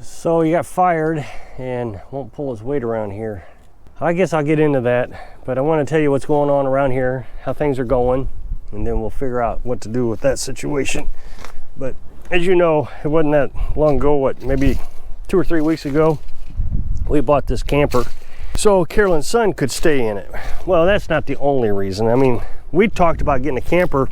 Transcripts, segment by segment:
So he got fired and won't pull his weight around here. I guess I'll get into that, but I want to tell you what's going on around here, how things are going, and then we'll figure out what to do with that situation. But as you know, it wasn't that long ago, what, maybe 2 or 3 weeks ago, we bought this camper so Carolyn's son could stay in it. Well, that's not the only reason. I mean, we talked about getting a camper,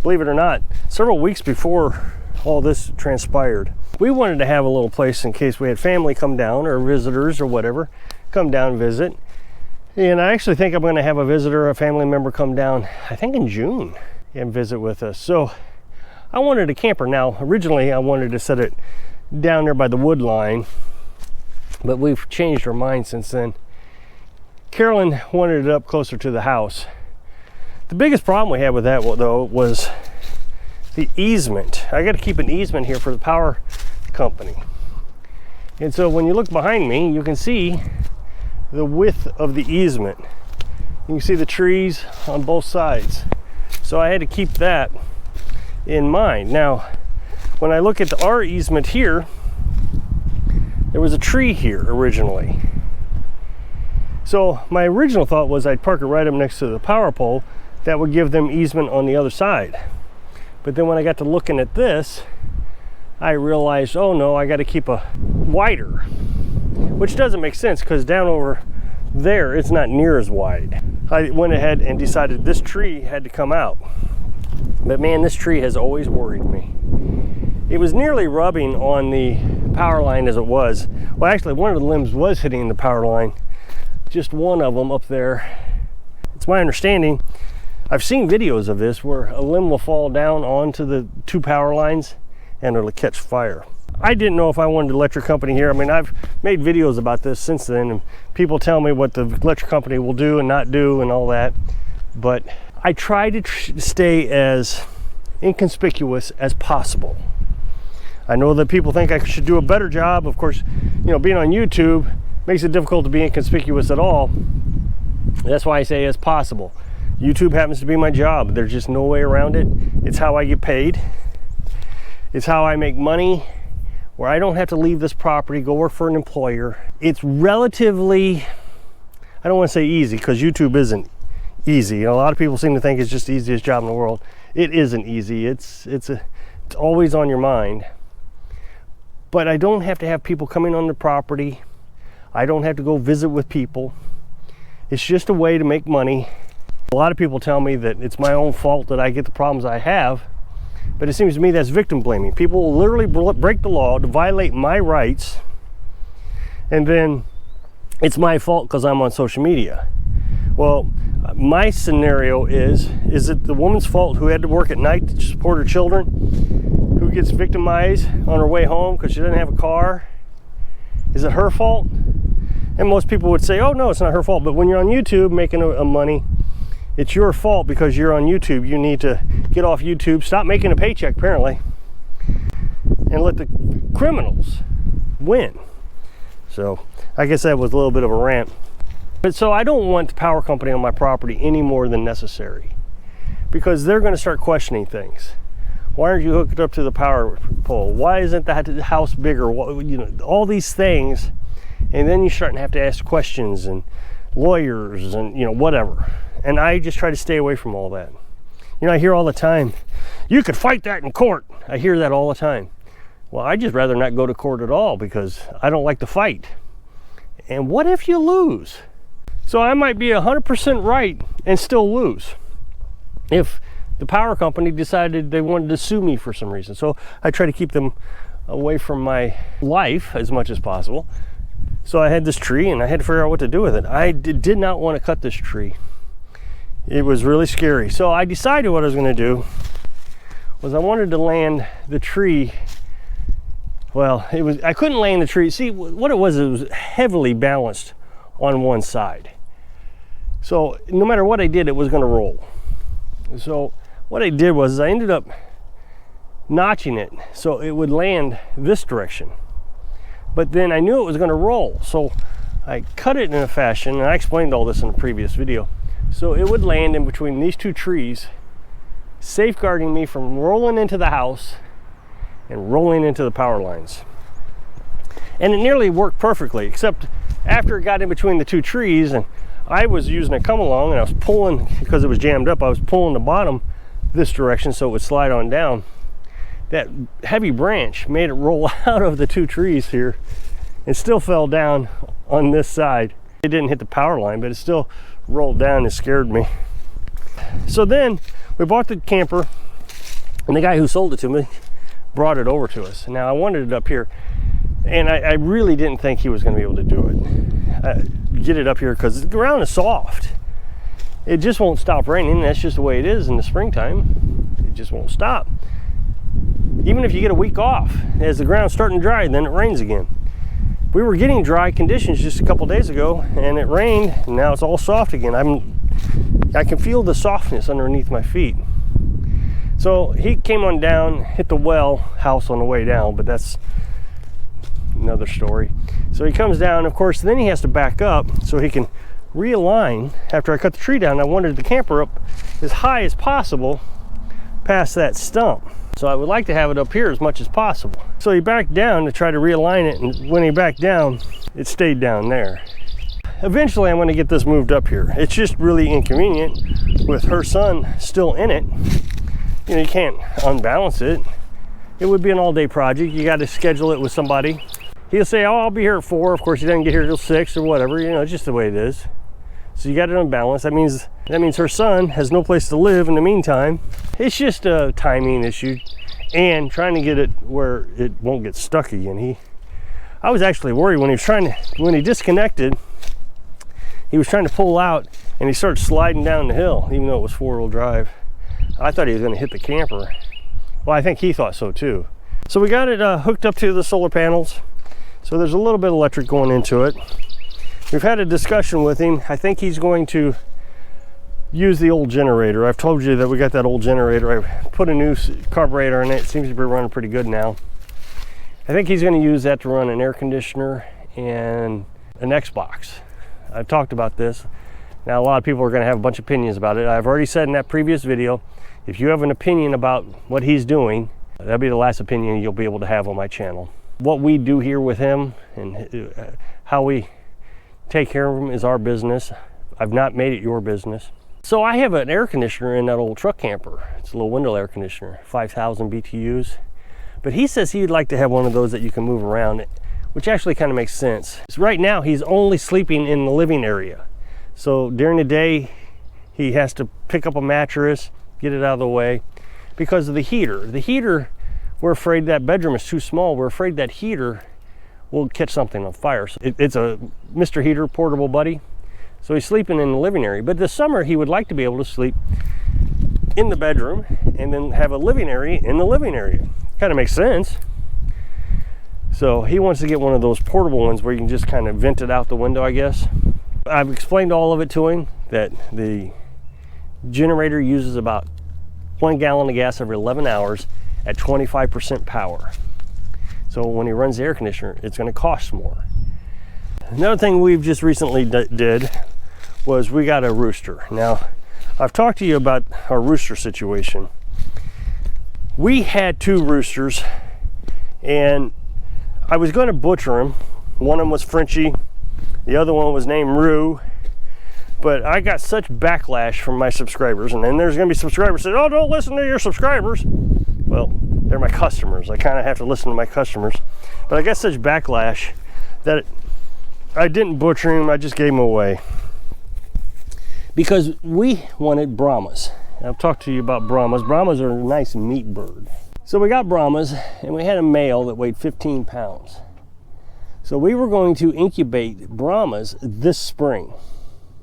believe it or not, several weeks before all this transpired. We wanted to have a little place in case we had family come down or visitors or whatever, come down and visit. And I actually think I'm going to have a visitor, a family member come down, I think in June, and visit with us. So I wanted a camper. Now, originally I wanted to set it down there by the wood line, but we've changed our mind since then. Carolyn wanted it up closer to the house. The biggest problem we had with that, though, was the easement. I got to keep an easement here for the power company. And so when you look behind me, you can see the width of the easement. You can see the trees on both sides. So I had to keep that in mind. Now, when I look at our easement here, there was a tree here originally. So my original thought was I'd park it right up next to the power pole. That would give them easement on the other side. But then when I got to looking at this, I realized, oh no, I got to keep a wider, which doesn't make sense because down over there, it's not near as wide. I went ahead and decided this tree had to come out. But man, this tree has always worried me. It was nearly rubbing on the power line as it was. Well, actually, one of the limbs was hitting the power line. Just one of them up there. It's my understanding, I've seen videos of this where a limb will fall down onto the 2 power lines and it'll catch fire. I didn't know if I wanted an electric company here. I mean, I've made videos about this since then, and people tell me what the electric company will do and not do and all that. But I try to stay as inconspicuous as possible. I know that people think I should do a better job. Of course, you know, being on YouTube makes it difficult to be inconspicuous at all. That's why I say as possible. YouTube happens to be my job. There's just no way around it. It's how I get paid. It's how I make money, where I don't have to leave this property, go work for an employer. It's relatively, I don't want to say easy, because YouTube isn't easy. You know, a lot of people seem to think it's just the easiest job in the world. It isn't easy. It's always on your mind. But I don't have to have people coming on the property. I don't have to go visit with people. It's just a way to make money. A lot of people tell me that it's my own fault that I get the problems I have. But it seems to me that's victim blaming. People will literally break the law to violate my rights, and then it's my fault because I'm on social media. Well, my scenario is it the woman's fault who had to work at night to support her children, who gets victimized on her way home because she doesn't have a car? Is it her fault? And most people would say, oh no, it's not her fault. But when you're on YouTube making money, it's your fault because you're on YouTube. You need to get off YouTube, stop making a paycheck apparently, and let the criminals win. So I guess that was a little bit of a rant. But so I don't want the power company on my property any more than necessary, because they're going to start questioning things. Why aren't you hooked up to the power pole? Why isn't that house bigger? You know, all these things. And then you're starting to have to ask questions and lawyers and, you know, whatever. And I just try to stay away from all that. You know, I hear all the time, you could fight that in court. I hear that all the time. Well, I'd just rather not go to court at all because I don't like to fight. And what if you lose? So I might be 100% right and still lose if the power company decided they wanted to sue me for some reason. So I try to keep them away from my life as much as possible. So I had this tree and I had to figure out what to do with it. I did not want to cut this tree. It was really scary. So I decided what I was going to do was I wanted to land the tree. Well, I couldn't land the tree. See, what it was heavily balanced on one side. So no matter what I did, it was going to roll. So what I did was I ended up notching it so it would land this direction. But then I knew it was going to roll. So I cut it in a fashion, and I explained all this in a previous video. So it would land in between these two trees, safeguarding me from rolling into the house and rolling into the power lines. And it nearly worked perfectly, except after it got in between the two trees, and I was using a come along, and I was pulling, because it was jammed up, I was pulling the bottom this direction so it would slide on down. That heavy branch made it roll out of the two trees here and still fell down on this side. It didn't hit the power line, but it still rolled down and scared me. So then we bought the camper, and the guy who sold it to me brought it over to us. Now I wanted it up here, and I really didn't think he was going to be able to do it. Get it up here because the ground is soft. It just won't stop raining. That's just the way it is in the springtime. It just won't stop. Even if you get a week off, as the ground's starting to dry, then it rains again. We were getting dry conditions just a couple days ago, and it rained, and now it's all soft again. I can feel the softness underneath my feet. So he came on down, hit the well house on the way down, but that's another story. So he comes down, of course, then he has to back up so he can realign. After I cut the tree down, I wanted the camper up as high as possible past that stump. So I would like to have it up here as much as possible. So he backed down to try to realign it, and when he backed down, it stayed down there. Eventually I'm going to get this moved up here. It's just really inconvenient with her son still in it. You know, you can't unbalance it. It would be an all-day project. You got to schedule it with somebody. He'll say, oh, I'll be here at 4. Of course, he doesn't get here till 6 or whatever. You know, it's just the way it is. So you got to unbalance. That means her son has no place to live in the meantime. It's just a timing issue and trying to get it where it won't get stuck again. I was actually worried when he disconnected. He was trying to pull out, and he started sliding down the hill, even though it was 4-wheel drive. I thought he was going to hit the camper. Well, I think he thought so too. So we got it hooked up to the solar panels. So there's a little bit of electric going into it. We've had a discussion with him. I think he's going to use the old generator. I've told you that we got that old generator. I put a new carburetor in it. It seems to be running pretty good now. I think he's going to use that to run an air conditioner and an Xbox. I've talked about this. Now, a lot of people are going to have a bunch of opinions about it. I've already said in that previous video, if you have an opinion about what he's doing, that'll be the last opinion you'll be able to have on my channel. What we do here with him and how we take care of him is our business. I've not made it your business. So I have an air conditioner in that old truck camper. It's a little window air conditioner, 5,000 BTUs. But he says he'd like to have one of those that you can move around, which actually kind of makes sense. So right now, he's only sleeping in the living area. So during the day, he has to pick up a mattress, get it out of the way because of the heater. The heater, we're afraid that bedroom is too small. We're afraid that heater will catch something on fire. So it's a Mr. Heater portable buddy. So he's sleeping in the living area. But this summer, he would like to be able to sleep in the bedroom and then have a living area in the living area. Kind of makes sense. So he wants to get one of those portable ones where you can just kind of vent it out the window, I guess. I've explained all of it to him, that the generator uses about 1 gallon of gas every 11 hours at 25% power. So when he runs the air conditioner, it's going to cost more. Another thing we've just recently did was we got a rooster. Now, I've talked to you about our rooster situation. We had 2 roosters, and I was going to butcher them. One of them was Frenchie. The other one was named Rue. But I got such backlash from my subscribers, and then there's going to be subscribers that say, oh, don't listen to your subscribers. Well, they're my customers. I kind of have to listen to my customers. But I got such backlash that I didn't butcher him. I just gave him away. Because we wanted Brahmas. I've talked to you about Brahmas. Brahmas are a nice meat bird. So we got Brahmas, and we had a male that weighed 15 pounds. So we were going to incubate Brahmas this spring.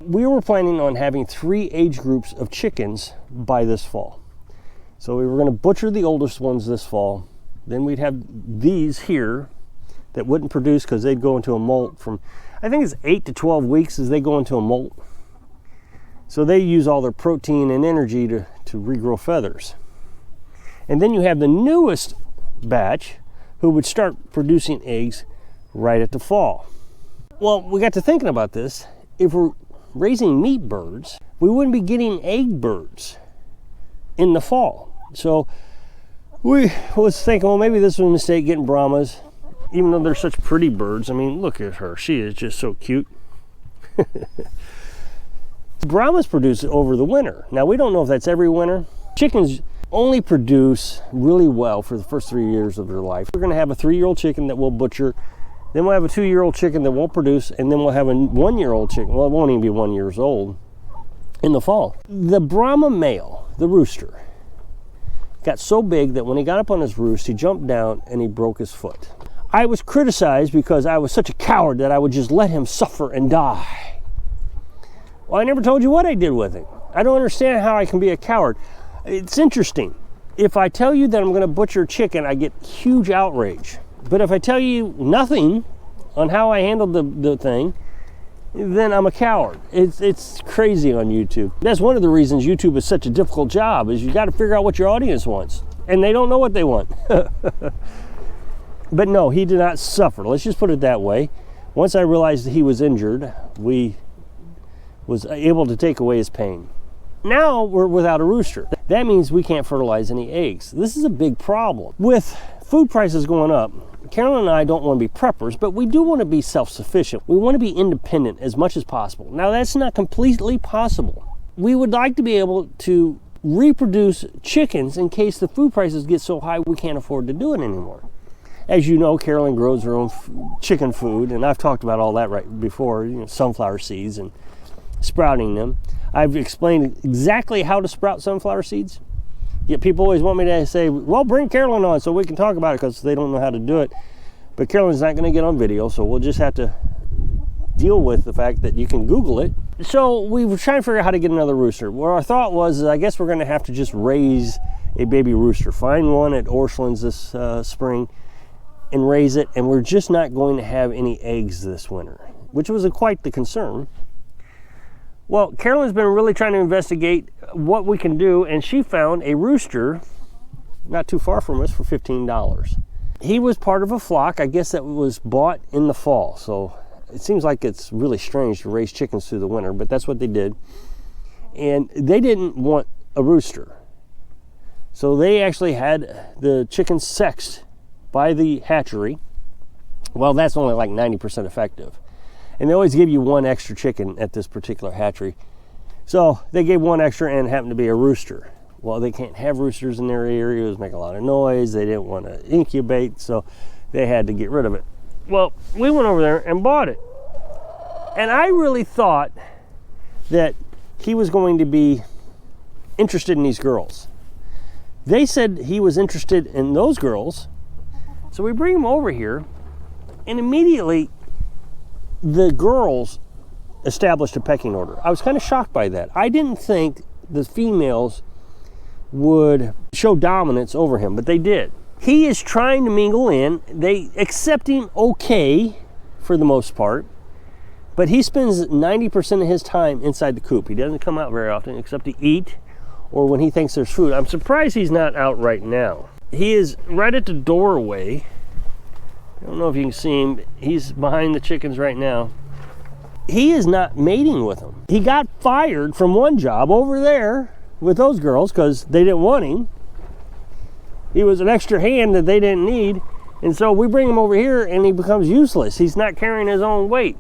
We were planning on having 3 age groups of chickens by this fall. So we were going to butcher the oldest ones this fall. Then we'd have these here that wouldn't produce because they'd go into a molt from, I think it's 8 to 12 weeks as they go into a molt. So they use all their protein and energy to regrow feathers. And then you have the newest batch who would start producing eggs right at the fall. Well, we got to thinking about this. If we're raising meat birds, we wouldn't be getting egg birds in the fall. So we was thinking, well, maybe this was a mistake getting Brahmas. even though they're such pretty birds. I mean, look at her. She is just so cute. Brahmas produce over the winter. Now, we don't know if that's every winter. Chickens only produce really well for the first 3 years of their life. We're going to have a 3-year-old chicken that we'll butcher. Then we'll have a 2-year-old chicken that won't produce. And then we'll have a 1-year-old chicken. Well, it won't even be 1 year old in the fall. The Brahma male, the rooster, got so big that when he got up on his roost, he jumped down and he broke his foot. I was criticized because I was such a coward that I would just let him suffer and die. Well, I never told you what I did with him. I don't understand how I can be a coward. It's interesting. If I tell you that I'm going to butcher a chicken, I get huge outrage. But if I tell you nothing on how I handled the thing, then I'm a coward. It's crazy on YouTube. That's one of the reasons YouTube is such a difficult job, is you got to figure out what your audience wants. And they don't know what they want. But no, he did not suffer. Let's just put it that way. Once I realized that he was injured, we was able to take away his pain. Now we're without a rooster. That means we can't fertilize any eggs. This is a big problem. With food prices going up, Carolyn and I don't want to be preppers, but we do want to be self-sufficient. We want to be independent as much as possible. Now, that's not completely possible. We would like to be able to reproduce chickens in case the food prices get so high we can't afford to do it anymore. As you know, Carolyn grows her own chicken food, and I've talked about all that right before, sunflower seeds and sprouting them. I've explained exactly how to sprout sunflower seeds. Yet people always want me to say, well, bring Carolyn on so we can talk about it, because they don't know how to do it. But Carolyn's not going to get on video, so we'll just have to deal with the fact that you can Google it. So we were trying to figure out how to get another rooster. Well, our thought was, I guess we're going to have to just raise a baby rooster. Find one at Orscheln's this spring and raise it. And we're just not going to have any eggs this winter, which was quite the concern. Well, Carolyn's been really trying to investigate what we can do, and she found a rooster not too far from us for $15. He was part of a flock, I guess, that was bought in the fall. So it seems like it's really strange to raise chickens through the winter, but that's what they did. And they didn't want a rooster. So they actually had the chickens sexed by the hatchery. Well, that's only like 90% effective. And they always give you one extra chicken at this particular hatchery. So they gave one extra, and it happened to be a rooster. Well, they can't have roosters in their area. It was making a lot of noise. They didn't want to incubate, so they had to get rid of it. Well, we went over there and bought it. And I really thought that he was going to be interested in these girls. They said he was interested in those girls. So we bring him over here, and immediately the girls established a pecking order. I was kind of shocked by that. I didn't think the females would show dominance over him, but they did. He is trying to mingle in. They accept him okay for the most part, but he spends 90% of his time inside the coop. He doesn't come out very often except to eat or when he thinks there's food. I'm surprised he's not out right now. He is right at the doorway. I don't know if you can see him. He's behind the chickens right now. He is not mating with them. He got fired from one job over there with those girls because they didn't want him. He was an extra hand that they didn't need. And so we bring him over here and he becomes useless. He's not carrying his own weight.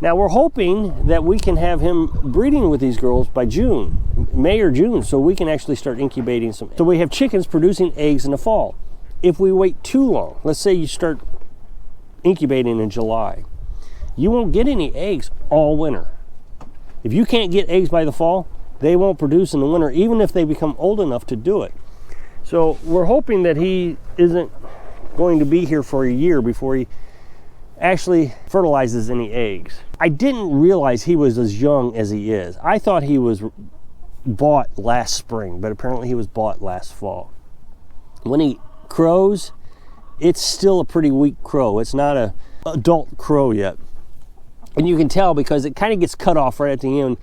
Now we're hoping that we can have him breeding with these girls by June, May or June, so we can actually start incubating some. So we have chickens producing eggs in the fall. If we wait too long, let's say you start incubating in July, you won't get any eggs all winter. If you can't get eggs by the fall, they won't produce in the winter, even if they become old enough to do it. So we're hoping that he isn't going to be here for a year before he actually fertilizes any eggs. I didn't realize he was as young as he is. I thought he was bought last spring, but apparently he was bought last fall. When he crows, it's still a pretty weak crow. It's not an adult crow yet. And you can tell because it kind of gets cut off right at the end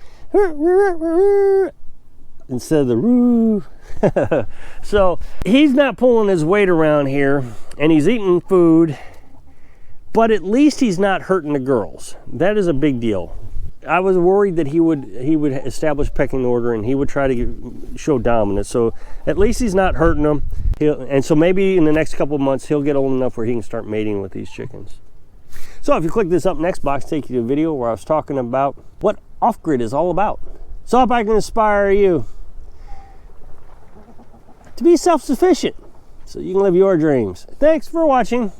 instead of the roo. So he's not pulling his weight around here, and he's eating food, but at least he's not hurting the girls. That is a big deal. I was worried that he would establish pecking order and he would try to show dominance. So at least he's not hurting them. And so maybe in the next couple of months he'll get old enough where he can start mating with these chickens. So if you click this up next box, take you to a video where I was talking about what off-grid is all about. So I hope I can inspire you to be self-sufficient so you can live your dreams. Thanks for watching.